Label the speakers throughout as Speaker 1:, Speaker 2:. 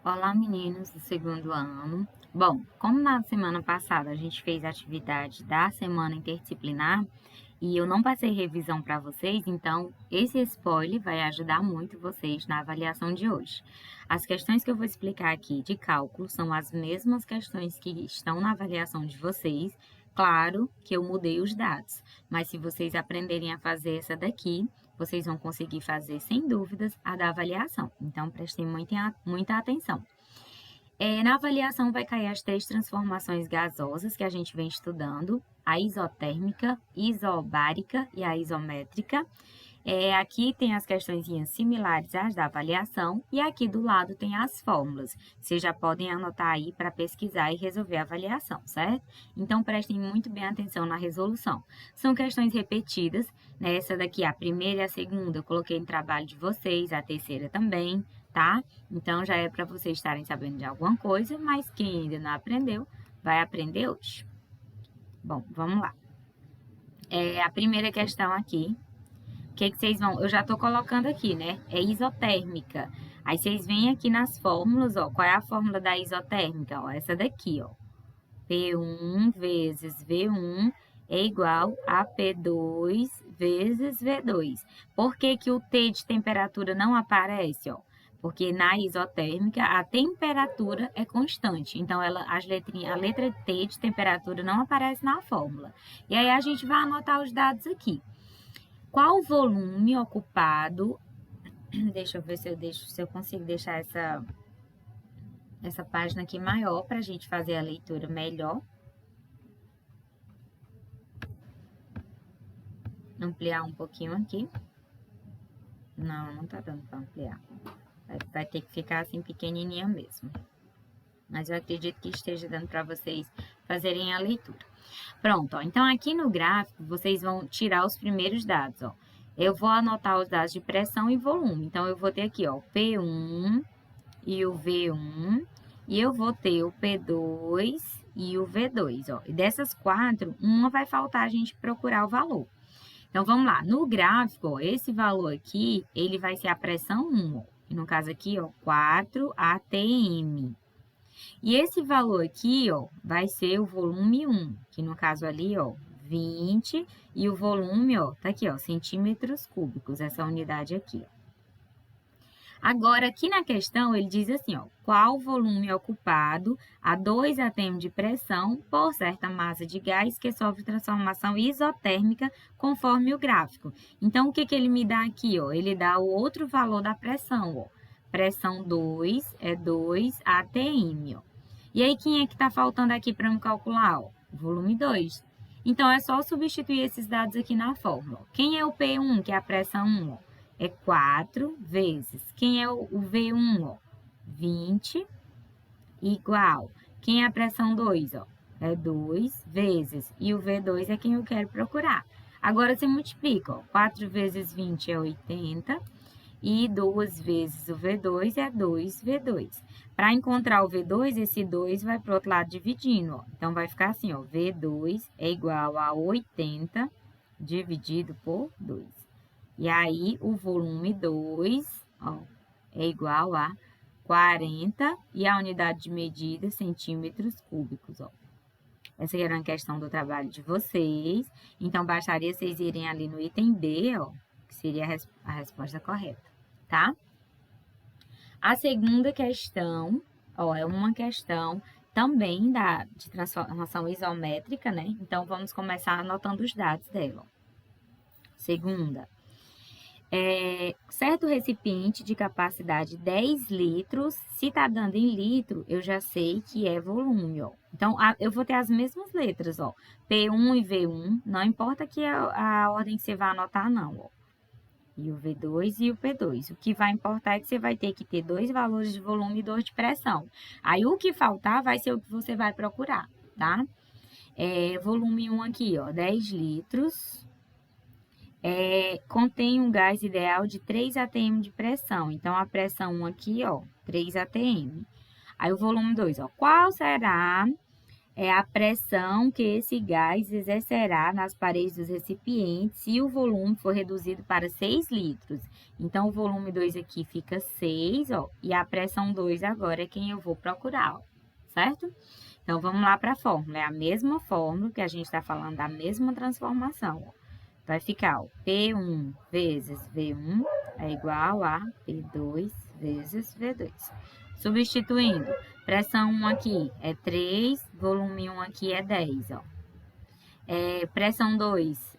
Speaker 1: Olá, meninos do segundo ano. Bom, como na semana passada a gente fez a atividade da semana interdisciplinar e eu não passei revisão para vocês, então esse spoiler vai ajudar muito vocês na avaliação de hoje. As questões que eu vou explicar aqui de cálculo são as mesmas questões que estão na avaliação de vocês. Claro que eu mudei os dados, mas se vocês aprenderem a fazer essa daqui, vocês vão conseguir fazer sem dúvidas a da avaliação. Então, prestem muita atenção. Na avaliação vai cair as 3 transformações gasosas que a gente vem estudando, a isotérmica, isobárica e a isométrica. Aqui tem as questõezinhas similares às da avaliação e aqui do lado tem as fórmulas. Vocês já podem anotar aí para pesquisar e resolver a avaliação, certo? Então, prestem muito bem atenção na resolução. São questões repetidas, né? Essa daqui, a primeira e a segunda, eu coloquei no trabalho de vocês, a terceira também, tá? Então, já é para vocês estarem sabendo de alguma coisa, mas quem ainda não aprendeu, vai aprender hoje. Bom, vamos lá. A primeira questão aqui, o que vocês vão... Eu já estou colocando aqui, né? É isotérmica. Aí, vocês vêm aqui nas fórmulas, ó. Qual é a fórmula da isotérmica? Ó, essa daqui, ó. P1 vezes V1 é igual a P2 vezes V2. Por que que o T de temperatura não aparece, ó? Porque na isotérmica a temperatura é constante. Então, a letra T de temperatura não aparece na fórmula. E aí, a gente vai anotar os dados aqui. Qual o volume ocupado? Deixa eu ver se eu consigo deixar essa página aqui maior para a gente fazer a leitura melhor. Ampliar um pouquinho aqui. Não tá dando para ampliar. Vai ter que ficar assim pequenininha mesmo. Mas eu acredito que esteja dando para vocês fazerem a leitura. Pronto, ó. Então aqui no gráfico vocês vão tirar os primeiros dados, ó. Eu vou anotar os dados de pressão e volume. Então eu vou ter aqui, ó, o P1 e o V1, e eu vou ter o P2 e o V2, ó. E dessas 4, uma vai faltar a gente procurar o valor. Então, vamos lá. No gráfico, ó, esse valor aqui, ele vai ser a pressão 1, ó. E no caso aqui, ó, 4 atm. E esse valor aqui, ó, vai ser o volume 1, que no caso ali, ó, 20, e o volume, ó, tá aqui, ó, centímetros cúbicos, essa unidade aqui, ó. Agora, aqui na questão, ele diz assim, ó, qual o volume ocupado a 2 atm de pressão por certa massa de gás que sofre transformação isotérmica conforme o gráfico. Então, o que que ele me dá aqui, ó? Ele dá o outro valor da pressão, ó. Pressão 2 é 2 atm, ó. E aí, quem é que tá faltando aqui para me calcular, ó? Volume 2. Então, é só substituir esses dados aqui na fórmula. Quem é o P1, que é a pressão 1, ó? É 4 vezes. Quem é o V1, ó? 20 igual. Quem é a pressão 2, ó? É 2 vezes. E o V2 é quem eu quero procurar. Agora, você multiplica, ó. 4 vezes 20 é 80. E 2 vezes o V2 é 2V2. Para encontrar o V2, esse 2 vai para o outro lado dividindo, ó. Então, vai ficar assim, ó. V2 é igual a 80 dividido por 2. E aí, o volume 2, ó, é igual a 40 e a unidade de medida, centímetros cúbicos, ó. Essa era uma questão do trabalho de vocês. Então, bastaria vocês irem ali no item B, ó, que seria a resposta correta, tá? A segunda questão, ó, é uma questão também de transformação isométrica, né? Então, vamos começar anotando os dados dela. Segunda. Certo recipiente de capacidade 10 litros, se está dando em litro, eu já sei que é volume, ó. Então, eu vou ter as mesmas letras, ó. P1 e V1, não importa que a ordem que você vai anotar, não, ó. E o V2 e o P2. O que vai importar é que você vai ter que ter 2 valores de volume e 2 de pressão. Aí, o que faltar vai ser o que você vai procurar, tá? Volume 1 aqui, ó, 10 litros. Contém um gás ideal de 3 atm de pressão. Então, a pressão 1 aqui, ó, 3 atm. Aí, o volume 2, ó, qual será é a pressão que esse gás exercerá nas paredes dos recipientes se o volume for reduzido para 6 litros. Então, o volume 2 aqui fica 6, ó, e a pressão 2 agora é quem eu vou procurar, ó, certo? Então, vamos lá para a fórmula. É a mesma fórmula que a gente está falando da mesma transformação, ó. Vai ficar, ó, P1 vezes V1 é igual a P2 vezes V2. Substituindo, pressão 1 aqui é 3, volume 1 aqui é 10, ó. Pressão 2,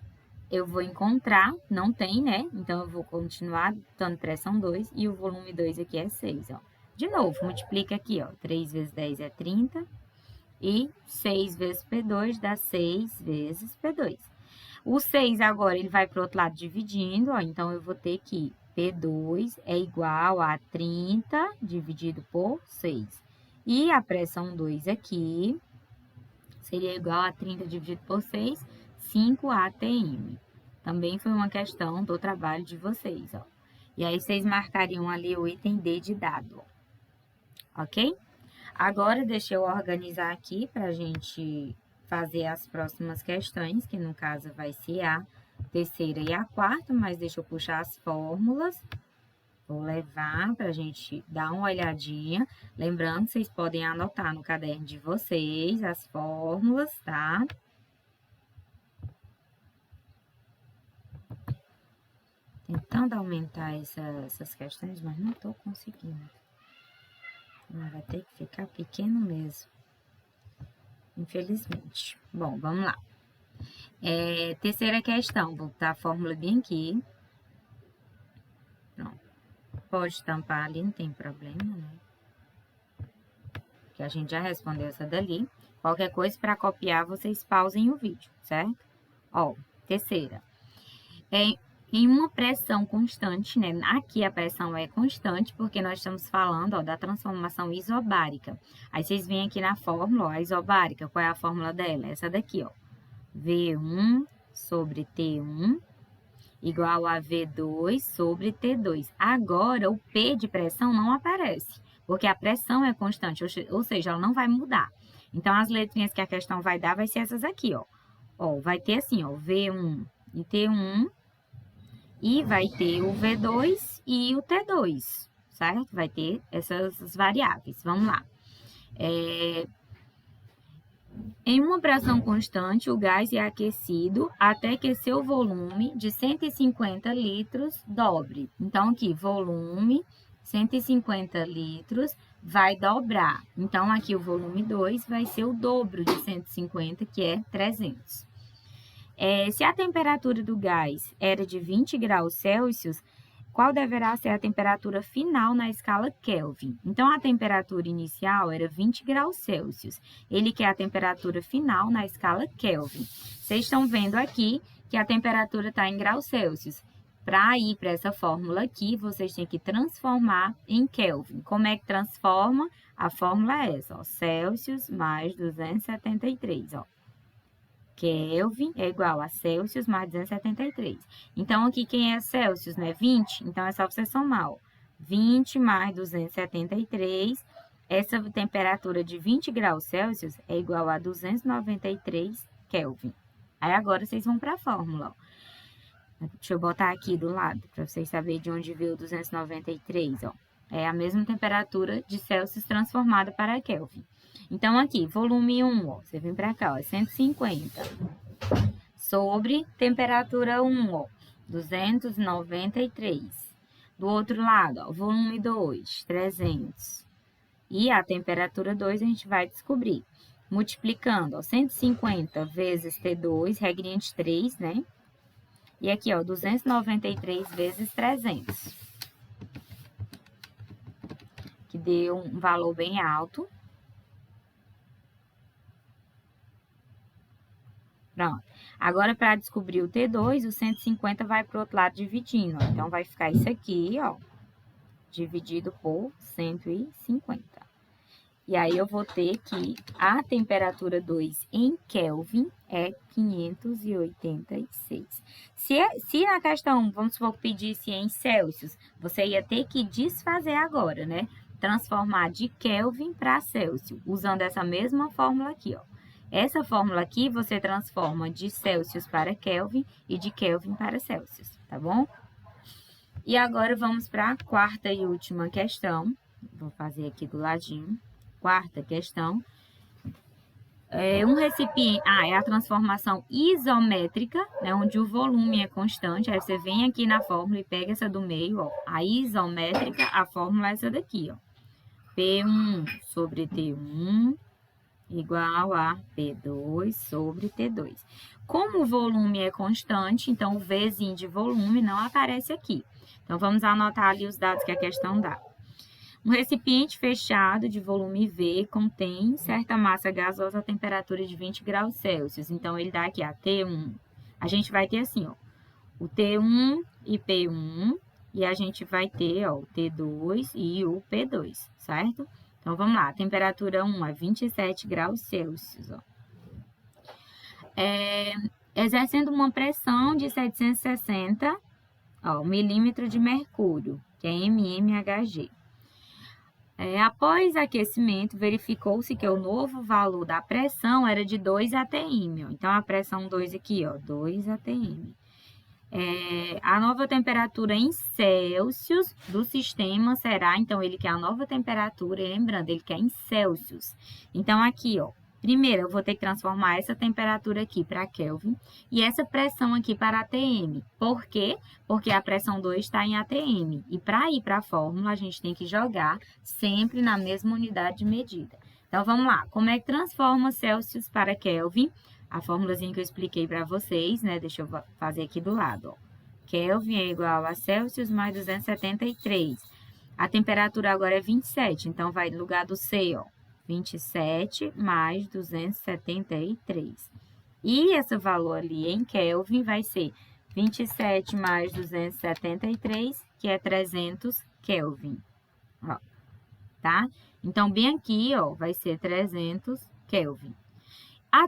Speaker 1: eu vou encontrar, não tem, né? Então, eu vou continuar dando pressão 2 e o volume 2 aqui é 6, ó. De novo, multiplica aqui, ó. 3 vezes 10 é 30 e 6 vezes P2 dá 6 vezes P2. O 6 agora, ele vai para o outro lado dividindo, ó. Então, eu vou ter que P2 é igual a 30 dividido por 6. E a pressão 2 aqui seria igual a 30 dividido por 6, 5 atm. Também foi uma questão do trabalho de vocês, ó. E aí, vocês marcariam ali o item D de dado, ó. Ok? Agora, deixa eu organizar aqui para a gente fazer as próximas questões, que no caso vai ser a terceira e a quarta, mas deixa eu puxar as fórmulas. Vou levar para a gente dar uma olhadinha. Lembrando, vocês podem anotar no caderno de vocês as fórmulas, tá? Tentando aumentar essas questões, mas não estou conseguindo. Vai ter que ficar pequeno mesmo. Infelizmente. Bom, vamos lá. Terceira questão, vou botar a fórmula bem aqui. Pronto. Pode tampar ali, não tem problema, né? Que a gente já respondeu essa dali. Qualquer coisa para copiar, vocês pausem o vídeo, certo? Ó, terceira. Em uma pressão constante, né? Aqui a pressão é constante, porque nós estamos falando, ó, da transformação isobárica. Aí, vocês vêm aqui na fórmula, ó, a isobárica, qual é a fórmula dela? Essa daqui, ó. V1 sobre T1 igual a V2 sobre T2. Agora, o P de pressão não aparece, porque a pressão é constante, ou seja, ela não vai mudar. Então, as letrinhas que a questão vai dar vai ser essas aqui, ó. Ó, vai ter assim, ó, V1 e T1, e vai ter o V2 e o T2, certo? Vai ter essas variáveis. Vamos lá. Em uma pressão constante, o gás é aquecido até que seu volume de 150 litros dobre. Então, aqui, volume 150 litros vai dobrar. Então, aqui o volume 2 vai ser o dobro de 150, que é 300. Se a temperatura do gás era de 20 graus Celsius, qual deverá ser a temperatura final na escala Kelvin? Então, a temperatura inicial era 20 graus Celsius. Ele quer a temperatura final na escala Kelvin. Vocês estão vendo aqui que a temperatura está em graus Celsius. Para ir para essa fórmula aqui, vocês têm que transformar em Kelvin. Como é que transforma? A fórmula é essa, ó, Celsius mais 273, ó. Kelvin é igual a Celsius mais 273. Então, aqui quem é Celsius, né? 20. Então, é só você somar, ó. 20 mais 273. Essa temperatura de 20 graus Celsius é igual a 293 Kelvin. Aí, agora, vocês vão para a fórmula, ó. Deixa eu botar aqui do lado, para vocês saberem de onde veio o 293, ó. É a mesma temperatura de Celsius transformada para Kelvin. Então, aqui, volume 1, ó, você vem para cá, ó, 150. Sobre temperatura 1, ó, 293. Do outro lado, ó, volume 2, 300. E a temperatura 2 a gente vai descobrir. Multiplicando, ó, 150 vezes T2, regrinha de 3, né? E aqui, ó, 293 vezes 300. Que deu um valor bem alto. Pronto. Agora, para descobrir o T2, o 150 vai para o outro lado dividindo, ó. Então, vai ficar isso aqui, ó, dividido por 150. E aí, eu vou ter que a temperatura 2 em Kelvin é 586. Se na questão, vamos supor, pedisse em Celsius, você ia ter que desfazer agora, né? Transformar de Kelvin para Celsius, usando essa mesma fórmula aqui, ó. Essa fórmula aqui você transforma de Celsius para Kelvin e de Kelvin para Celsius, tá bom? E agora vamos para a quarta e última questão. Vou fazer aqui do ladinho. Quarta questão. Um recipiente... é a transformação isométrica, né, onde o volume é constante. Aí você vem aqui na fórmula e pega essa do meio, ó. A isométrica, a fórmula é essa daqui, ó. P1 sobre T1 igual a P2 sobre T2. Como o volume é constante, então o Vzinho de volume não aparece aqui. Então, vamos anotar ali os dados que a questão dá. Um recipiente fechado de volume V contém certa massa gasosa a temperatura de 20 graus Celsius. Então, ele dá aqui a T1. A gente vai ter assim, ó, o T1 e P1, e a gente vai ter, ó, o T2 e o P2, certo? Então, vamos lá. A temperatura 1 é 27 graus Celsius, ó. Exercendo uma pressão de 760 milímetro de mercúrio, que é mmHg. Após aquecimento, verificou-se que o novo valor da pressão era de 2 atm. Então, a pressão 2 aqui, ó, 2 atm. A nova temperatura em Celsius do sistema será, então, ele quer a nova temperatura, lembrando, ele quer em Celsius. Então, aqui, ó, primeiro, eu vou ter que transformar essa temperatura aqui para Kelvin e essa pressão aqui para ATM. Por quê? Porque a pressão 2 está em ATM. E para ir para a fórmula, a gente tem que jogar sempre na mesma unidade de medida. Então, vamos lá. Como é que transforma Celsius para Kelvin? A fórmulazinha que eu expliquei para vocês, né? Deixa eu fazer aqui do lado, ó. Kelvin é igual a Celsius mais 273. A temperatura agora é 27, então vai no lugar do C, ó. 27 mais 273. E esse valor ali em Kelvin vai ser 27 mais 273, que é 300 Kelvin. Ó, tá? Então, bem aqui, ó, vai ser 300 Kelvin. A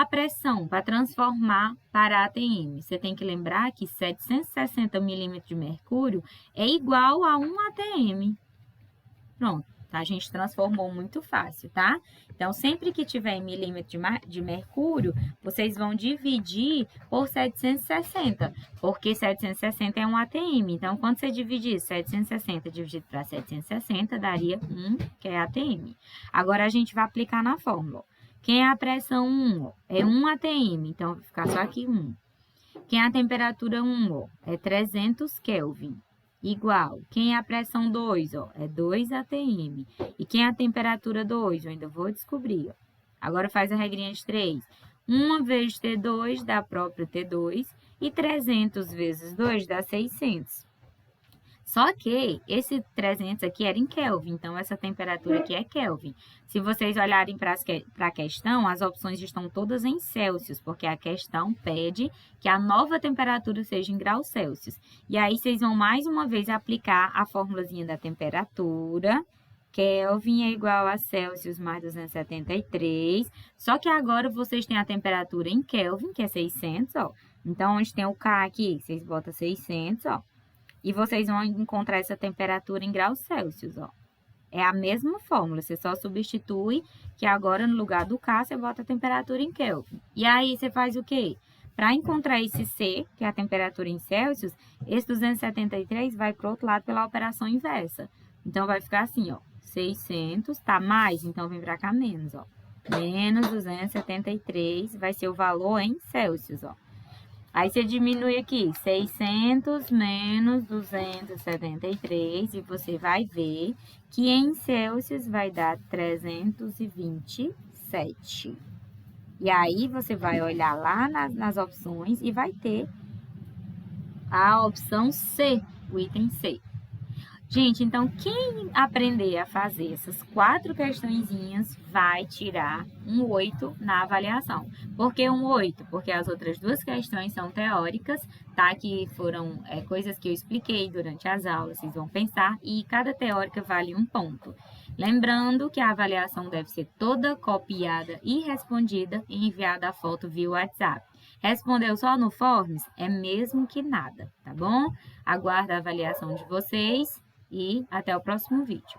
Speaker 1: pressão para transformar para ATM, você tem que lembrar que 760 milímetros de mercúrio é igual a 1 ATM. Pronto. A gente transformou muito fácil, tá? Então, sempre que tiver em milímetro de mercúrio, vocês vão dividir por 760, porque 760 é um ATM. Então, quando você dividir 760 dividido para 760, daria 1, que é ATM. Agora, a gente vai aplicar na fórmula. Quem é a pressão 1? É 1 ATM, então vai ficar só aqui 1. Quem é a temperatura 1? É 300 Kelvin. Igual. Quem é a pressão 2? É 2 atm. E quem é a temperatura 2? Eu ainda vou descobrir. Ó. Agora faz a regrinha de 3. 1 vezes T2 dá próprio T2 e 300 vezes 2 dá 600. Só que esse 300 aqui era em Kelvin, então essa temperatura aqui é Kelvin. Se vocês olharem para a questão, as opções estão todas em Celsius, porque a questão pede que a nova temperatura seja em graus Celsius. E aí vocês vão mais uma vez aplicar a formulazinha da temperatura. Kelvin é igual a Celsius mais 273. Só que agora vocês têm a temperatura em Kelvin, que é 600, ó. Então, onde tem o K aqui, vocês botam 600, ó. E vocês vão encontrar essa temperatura em graus Celsius, ó. É a mesma fórmula, você só substitui que agora no lugar do K você bota a temperatura em Kelvin. E aí você faz o quê? Para encontrar esse C, que é a temperatura em Celsius, esse 273 vai para o outro lado pela operação inversa. Então, vai ficar assim, ó, 600, tá mais, então vem para cá menos, ó. Menos 273 vai ser o valor em Celsius, ó. Aí, você diminui aqui, 600 menos 273, e você vai ver que em Celsius vai dar 327. E aí, você vai olhar lá nas opções e vai ter a opção C, o item C. Gente, então, quem aprender a fazer essas 4 questõezinhas vai tirar um 8 na avaliação. Por que um 8? Porque as outras 2 questões são teóricas, tá? Que foram coisas que eu expliquei durante as aulas, vocês vão pensar, e cada teórica vale 1 ponto. Lembrando que a avaliação deve ser toda copiada e respondida e enviada a foto via WhatsApp. Respondeu só no Forms? É mesmo que nada, tá bom? Aguardo a avaliação de vocês. E até o próximo vídeo.